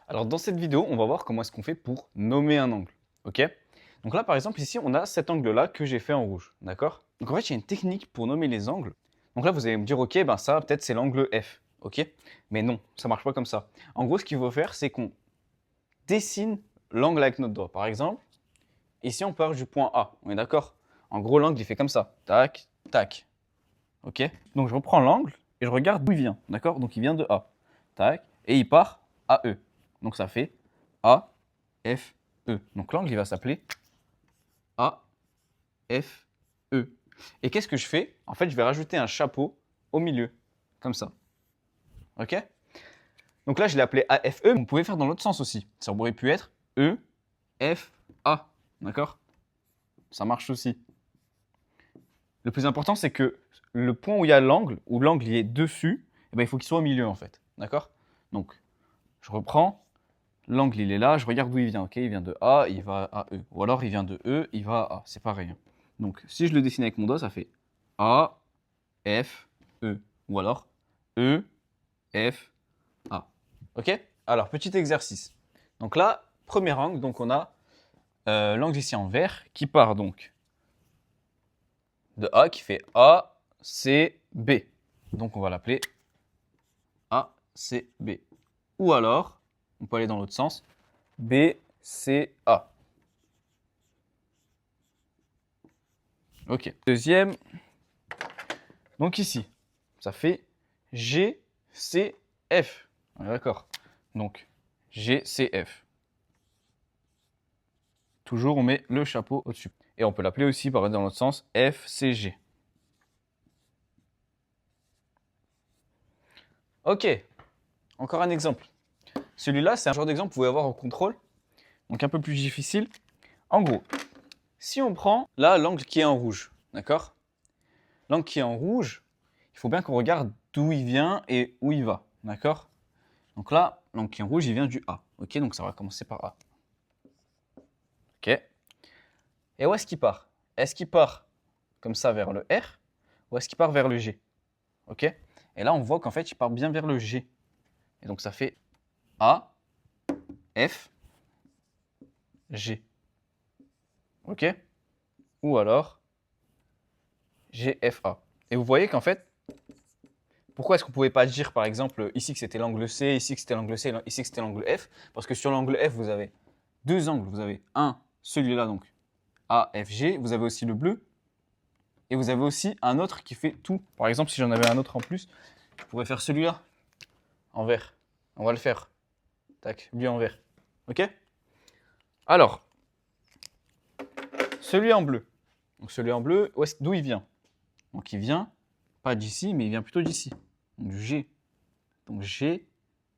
Alors dans cette vidéo, on va voir comment est-ce qu'on fait pour nommer un angle, ok? Donc là par exemple ici, on a cet angle-là que j'ai fait en rouge, d'accord? Donc en fait, il y a une technique pour nommer les angles. Donc là, vous allez me dire, ok, ben ça peut-être c'est l'angle F, ok? Mais non, ça marche pas comme ça. En gros, ce qu'il faut faire, c'est qu'on dessine l'angle avec notre doigt. Par exemple, ici on part du point A, on est d'accord? En gros, l'angle il fait comme ça, tac, tac, ok? Donc je reprends l'angle et je regarde d'où il vient, d'accord? Donc il vient de A, tac, et il part à E. Donc ça fait A, F, E. Donc l'angle, il va s'appeler A, F, E. Et qu'est-ce que je fais? En fait, je vais rajouter un chapeau au milieu, comme ça. Ok? Donc là, je l'ai appelé A, F, E. Vous pouvez faire dans l'autre sens aussi. Ça aurait pu être E, F, A. D'accord? Ça marche aussi. Le plus important, c'est que le point où il y a l'angle, où l'angle est dessus, eh ben, il faut qu'il soit au milieu, en fait. D'accord? Donc, je reprends. L'angle, il est là, je regarde d'où il vient. Ok, il vient de A, il va à E. Ou alors, il vient de E, il va à A. C'est pareil, hein. Donc, si je le dessine avec mon doigt, ça fait A, F, E. Ou alors E, F, A. Ok? Alors, petit exercice. Donc là, premier angle, donc on a l'angle ici en vert qui part donc de A, qui fait A, C, B. Donc, on va l'appeler A, C, B. Ou alors, on peut aller dans l'autre sens, B, C, A. Ok. Deuxième, donc ici, ça fait G, C, F. D'accord. Donc, G, C, F. Toujours, on met le chapeau au-dessus. Et on peut l'appeler aussi, par exemple, dans l'autre sens, F, C, G. Ok. Encore un exemple. Celui-là, c'est un genre d'exemple que vous pouvez avoir au contrôle. Donc, un peu plus difficile. En gros, si on prend là l'angle qui est en rouge, d'accord? L'angle qui est en rouge, il faut bien qu'on regarde d'où il vient et où il va, d'accord? Donc là, l'angle qui est en rouge, il vient du A. Ok, donc ça va commencer par A. Ok. Et où est-ce qu'il part? Est-ce qu'il part comme ça vers le R ou est-ce qu'il part vers le G? Ok. Et là, on voit qu'en fait, il part bien vers le G. Et donc, ça fait A, F, G. Ok. Ou alors G, F, A. Et vous voyez qu'en fait, pourquoi est-ce qu'on ne pouvait pas dire, par exemple, ici que c'était l'angle C, ici que c'était l'angle C, ici que c'était l'angle F? Parce que sur l'angle F, vous avez deux angles. Vous avez un, celui-là, donc A, F, G. Vous avez aussi le bleu. Et vous avez aussi un autre qui fait tout. Par exemple, si j'en avais un autre en plus, je pourrais faire celui-là en vert. On va le faire. Tac, lui en vert. Ok? Alors, celui en bleu. Donc celui en bleu, d'où il vient? Donc il vient, pas d'ici, mais il vient plutôt d'ici. Donc du G. Donc G,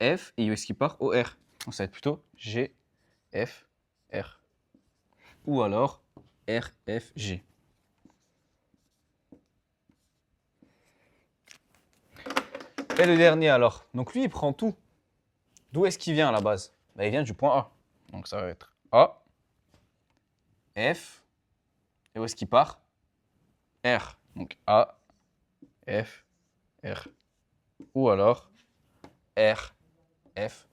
F, et où est-ce qu'il part? Au R. Donc ça va être plutôt G, F, R. Ou alors R, F, G. Et le dernier alors. Donc lui, il prend tout. D'où est-ce qu'il vient à la base? Ben, il vient du point A. Donc ça va être A, F, et où est-ce qu'il part? R. Donc A, F, R. Ou alors R, F,